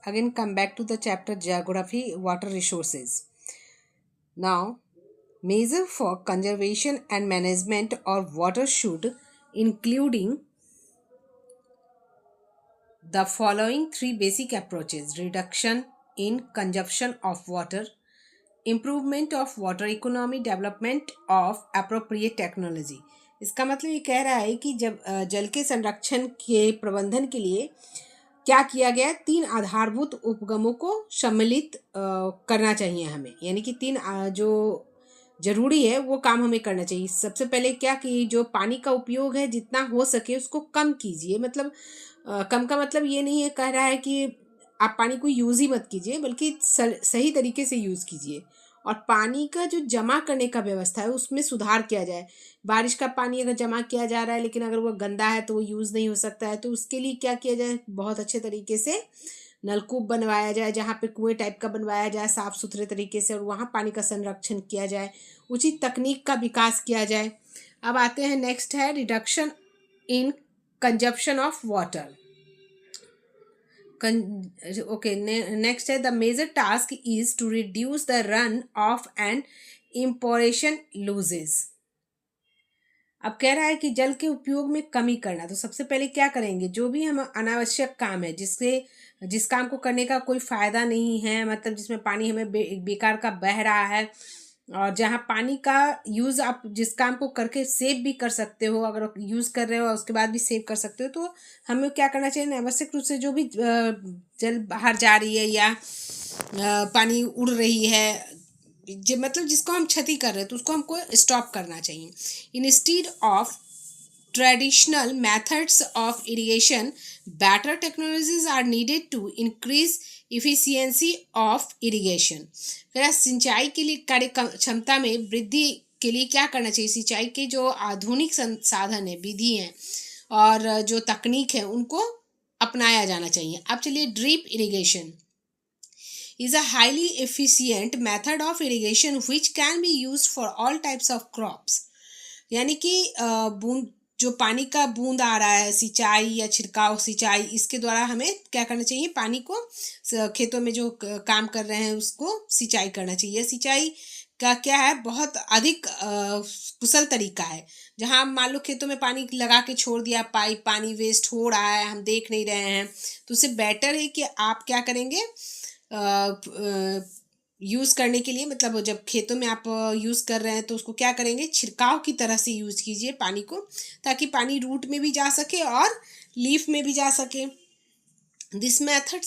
again come back to the chapter Geography, Water Resources. Now, measure for conservation and management of water should including the following three basic approaches: reduction in consumption of water, improvement of water economy, development of appropriate technology. इसका मतलब ये कह रहा है कि जब जल के संरक्षण के प्रबंधन के लिए क्या किया गया, तीन आधारभूत उपगमों को सम्मिलित करना चाहिए हमें, यानी कि तीन जो जरूरी है वो काम हमें करना चाहिए। सबसे पहले क्या कि जो पानी का उपयोग है जितना हो सके उसको कम कीजिए। मतलब कम का मतलब ये नहीं है कह रहा है कि आप पानी को यूज़ ही मत कीजिए, बल्कि सही तरीके से यूज़ कीजिए। और पानी का जो जमा करने का व्यवस्था है उसमें सुधार किया जाए। बारिश का पानी अगर जमा किया जा रहा है लेकिन अगर वो गंदा है तो वो यूज़ नहीं हो सकता है, तो उसके लिए क्या किया जाए, बहुत अच्छे तरीके से नलकूप बनवाया जाए, जहाँ पे कुएं टाइप का बनवाया जाए साफ़ सुथरे तरीके से, और वहाँ पानी का संरक्षण किया जाए, उचित तकनीक का विकास किया जाए। अब आते हैं नेक्स्ट है reduction in consumption of water. Okay, next है the major task is to reduce the run off and evaporation losses. अब कह रहा है कि जल के उपयोग में कमी करना। तो सबसे पहले क्या करेंगे, जो भी हम अनावश्यक काम है जिस काम को करने का कोई फायदा नहीं है, मतलब जिसमें पानी हमें बेकार का बह रहा है, और जहाँ पानी का यूज़ आप जिस काम को करके सेव भी कर सकते हो, अगर यूज़ कर रहे हो उसके बाद भी सेव कर सकते हो, तो हमें क्या करना चाहिए, आवश्यक रूप से जो भी जल बाहर जा रही है या पानी उड़ रही है, मतलब जिसको हम क्षति कर रहे हैं, तो उसको हमको स्टॉप करना चाहिए। Instead of traditional methods of irrigation, better technologies are needed to increase efficiency of irrigation. फिर सिंचाई के लिए कार्य क्षमता में वृद्धि के लिए क्या करना चाहिए, सिंचाई के जो आधुनिक संसाधन है, विधि हैं और जो तकनीक है उनको अपनाया जाना चाहिए। अब चलिए drip irrigation is a highly efficient method of irrigation which can be used for all types of crops. यानी कि बूंद जो पानी का बूंद आ रहा है, सिंचाई या छिड़काव सिंचाई, इसके द्वारा हमें क्या करना चाहिए, पानी को खेतों में जो काम कर रहे हैं उसको सिंचाई करना चाहिए। सिंचाई का क्या है, बहुत अधिक कुशल तरीका है। जहाँ मान लो खेतों में पानी लगा के छोड़ दिया, पानी वेस्ट हो रहा है, हम देख नहीं रहे हैं, तो उससे बेटर है कि आप क्या करेंगे, यूज़ करने के लिए, मतलब जब खेतों में आप यूज़ कर रहे हैं तो उसको क्या करेंगे, छिड़काव की तरह से यूज़ कीजिए पानी को, ताकि पानी रूट में भी जा सके और लीफ में भी जा सके। This method